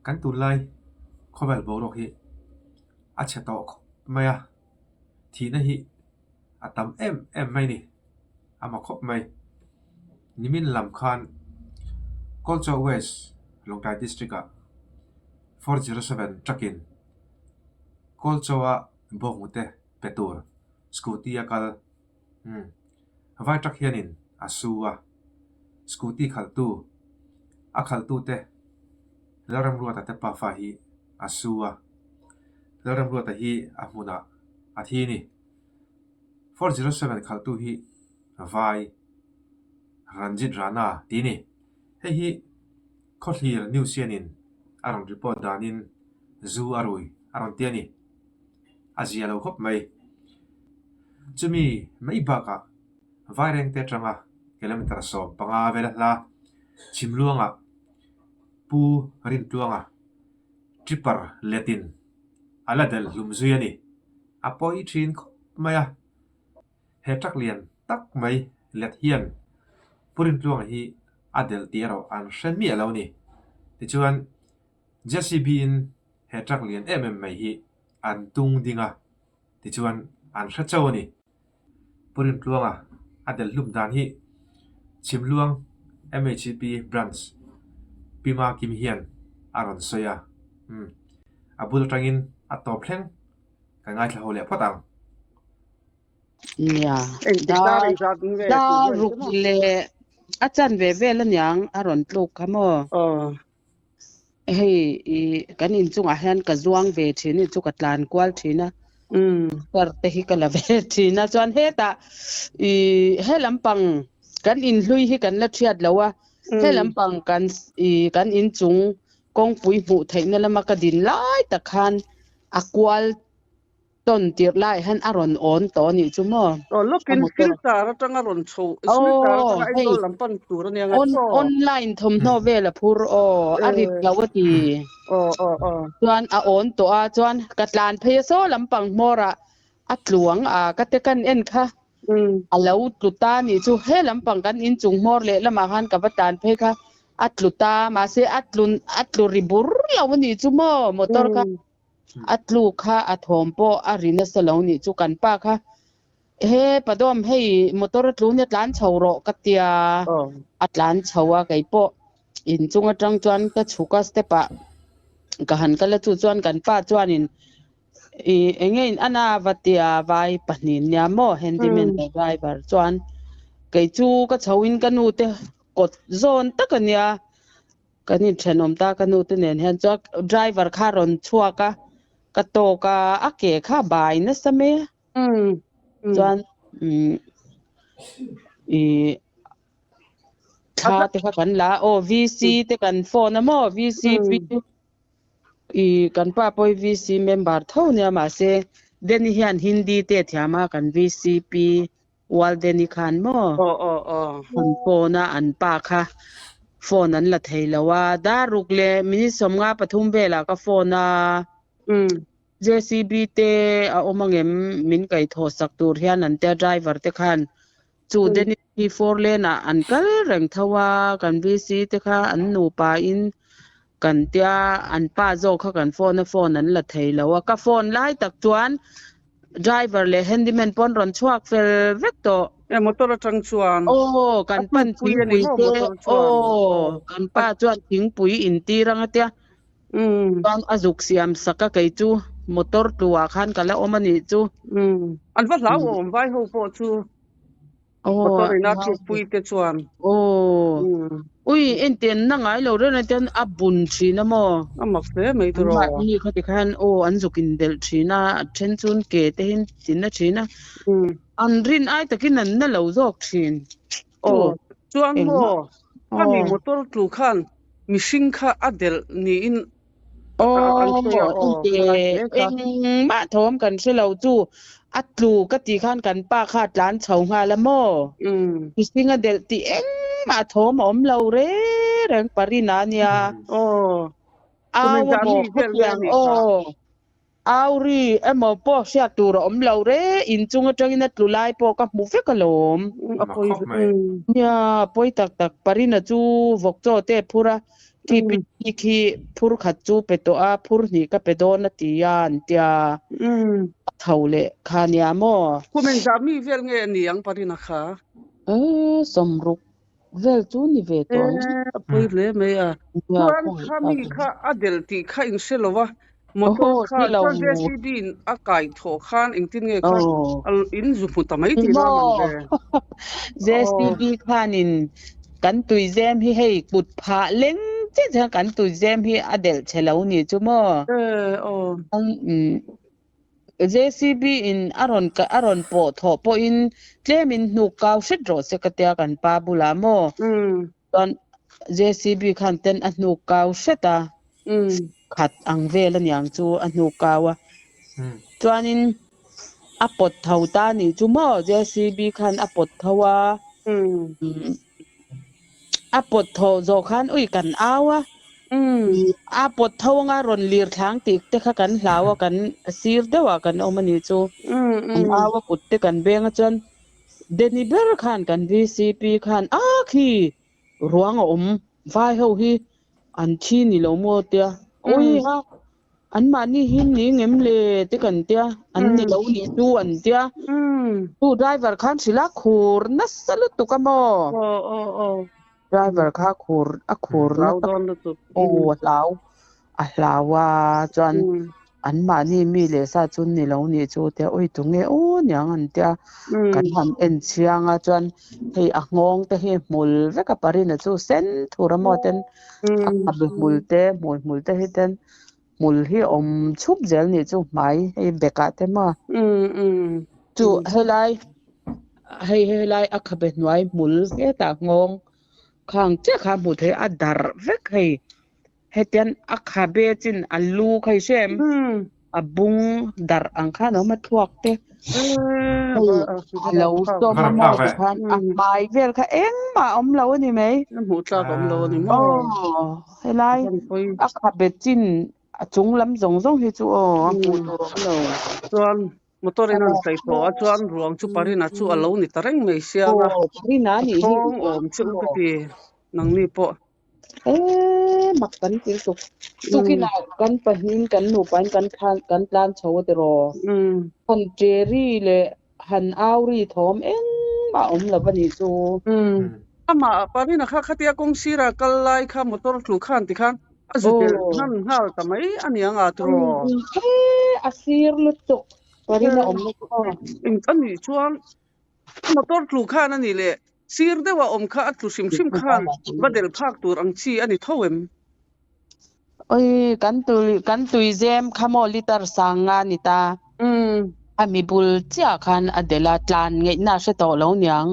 kan tu lai khobel bo ro hi acha to maya thi na hi atam em mai ni ama khop mai nimin lam khan Culture West Longtai District 407 Trakin Culture Bongute Petur Scooty akal vai trak hianin asuwa Scooty khaltu akhaltu te laram ruata te pa fa hi asuwa laram ruata hi amuna athini 407 khaltu hi vai Ranjit Rana tini hi khothlir news yanin aron report danin zu arui aron tiani azia lo khop mai chumi mai baka vai reng te tranga kilometer so panga vela la chimluanga pu rin tuanga tripper letin aladel lumzuyani apoi thin maya hetak lian tak mai let hian purin tuanga hi adel tiaro an shen mi alo ni tichuan JCB in hetak lian mai hi an tung dinga tichuan an hrachaw ni purin tuanga adel lum dan hi chimluang MHP branch pima kim hian aron soya abul tangin atop thleng ka ngai thla hole phatang ya da rukle achan ve lan yang aron tluk khamo hei kan in chunga hian ka zuang ve thini chu ka tlan kwal thina par te hi kala ve thina chuan he ta he lampang kan in hlui hi kan la thiat lawa he lampang kan in chung kong pui mu theina lama ka din lai ta khan akwal ton tir lai han aron on to ni chumo lokin filter atanga ron chho filter atanga ai dol lampan tur ni anga online thom no vela phur arit lawati chuan a on to a chuan katlan pheso lampang mora atluang a katekan en kha alo tluta ni chu he lampang kan in chung mor le lama han ka batan phe kha atluta ma se atluribur lawani chumo motor ka atlu kha athom po arina saloni chu kan pa kha he padom hei motor tlu ne tlan chhoro katia atlan chhawa kai po in chunga tang chuan ka chuka stepa ka han kala chu chuan kan pa chuan in engein ana vatia vai panin nya mo handyman driver chuan kai chu ka chhawin kanu te kot zone takania kani thenom ta kanu te nen han chak driver kha ron chuaka ka to ka ake kha bai na same chuan kha te kha kan la VC te kan phone mo VC kan pa poi VC member thonia ma se deni hian hindi te thiama kan VCP wal deni khan mo han phone an pa kha phone an la theilawa da rukle mini somnga pathum bela ka phone JCB te a omangem min kai tho sak tur hian an te driver te khan chu deni 4 lane an kal reng thawa kan VC te kha an nu pa in kan tia an pa zo kha kan phone an la theilawa ka phone lai tak chuan driver le handyman pon ron chuak fel vekto motor atang chuan kan pan pui te kan pa chuan thing pui in ti ranga tia bang azuk siam saka kai chu motor tuwa khan kala omani chu an va law vai ho po chu motor ina chu pui te chuan ui enten na ngai lo re na ten abun thina mo amak se mai tu ro ni khati khan an zukin del thina then chun ke te hin tin na thina an rin ai takin an na lo jok thin chuan mo kami motor tu khan mishing kha adel ni in ma thom kan se lo chu atlu ka ti khan kan pa kha tlan chhau nga la mo isinga del ti eng ma thom om lo re rang parina nia auri emo po sia tur om lo re in chunga tangina tlulai po ka mu fe kalom apoi nya poi tak parina chu vokcho te phura ki ki phur khat chu pe to a phur ni ka pe don na ti yan tia thaule khania mo kumen jami vel nge niang parina kha somruk vel chu ni ve to poi le me a tuan khami kha adel ti kha in selowa motor kha JCB a kai tho khan ingtin nge kha al in zu pu tamai ti na man ve JCB khan in kan tui zem hi hei put pha leng che kan tui zem hi adel chelo ni chu mo JCB in aron po tho po in claim nu kaw set ro se katia kan pa bula mo ton JCB khan ten anu kaw seta khat ang vel anyang chu anu kawa chuanin apot thau ta ni chu mo JCB khan apot thawa apot tho zo khan ui kan awa apot thawanga ron lir thang tik te kha kan hlawa kan sir dewa kan omani chu awa put te kan benga chan deniber khan kan VCP khan khi ruang vai ho hi an thi ni lo mo tia oi ha an ma ni hin ni ngem le te kan tia an ni lo ni tu an tia tu driver khan sila khur nasalu tu ka mo driver kha khur law don tu lawa chuan an ma ni mi le sa chun ni lo ni chu te oi tu nge o nyang an tia kan ham en chianga chuan hei a ngong te hi mul veka parina chu sen thura mo ten a mul te hi ten mul hi chup zel ni chu mai hei beka te ma chu helai a khabe noi mul he ta ngong khang che kha mu the adar vek hei hetian a khabe chin alu khai sem abung dar ang kha no ma thuak te lo to ma khan mai vel kha eng ma lo ni mai mu tla lo ni mo helai a khabe chin chung lam zong zong hi chu mu to lo chuan motor in an sai to chuan ruang chu parina chu alo ni tareng mai sia ga parina ni chu ti nang ni po mak kan til tu kina kan pahin kan nu pan kan khan kan plan chho te ro kan jerry le han auri thom eng ma la bani chu ama parina kha khatia kong sira kallai kha motor thlu khan ti khan azute nan hal tamai anianga tro asir lutuk parina in ani chuan motor thlu khan ani le sir dewa kha atlu sim khan badel phak tur ang chi ani thowem oi kan tui zem khamo liter sanga ni ta ami bul chia khan adela tlan nge na se to lo nyang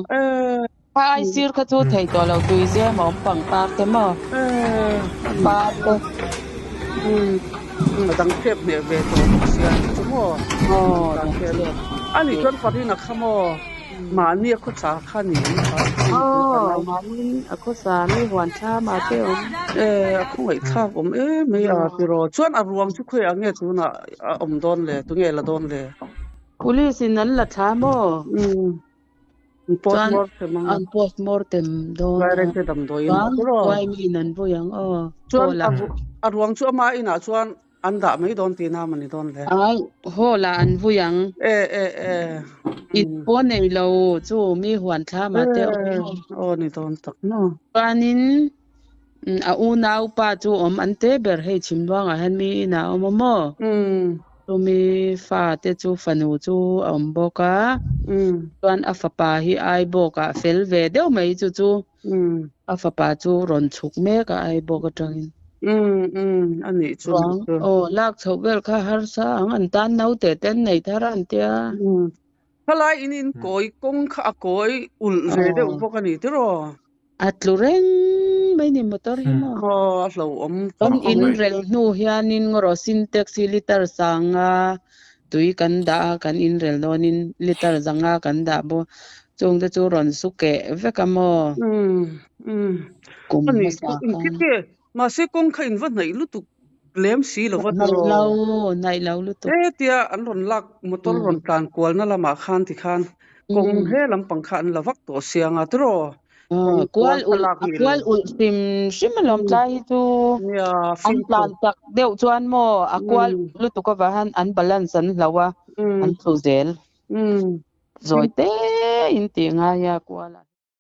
ai sir kha chu thei to lo tui zem pang pak te mo ba to dang khep ne ve to sia chu mo dang khep ani chuan parina khamo mani a kho cha khani mani a kho sa ni hwan cha ma te a kho ngai tha me a tiro chuan a ruang chu khoi ange chu na don le tu nge la don le police in an la tha mo post mortem do direct dam do in ro wai mi nan bo yang chuan a ruang chu ama ina chuan anda mai don ti na mani don le ai hola an vu yang it pon nei lo chu mi hwan tha ma te ni don tak no panin a u nau pa chu an te ber hei chimwang a han mi na mo tu mi fa te chu fanu chu boka tuan a fa pa hi ai boka fel ve deu mai chu a fa pa chu ron chuk me ka ai boka tangin ani chu lak chobel kha har sa an tan nau te ten nei tharan tia halai in koi kong kha koi ul re de boka ni tiro atlureng mai ni motor hi mo lo ton in rel nu hianin ngoro syntax liter sanga tui kan da kan in rel donin liter zanga kan da bo chung te chu ron su ke vekamo kum ma se kong kha in va nei lu tu lem si lo va nai lo lu tu tia an ron lak motor ron tan kwal na lama khan ti khan kong he lam pang khan lawak to sianga tro kwal ul sim lom tlai tu an plan tak deu chuan mo a kwal lu tu ka han an balance an lawa an thuzel zoite in ti nga ya kwal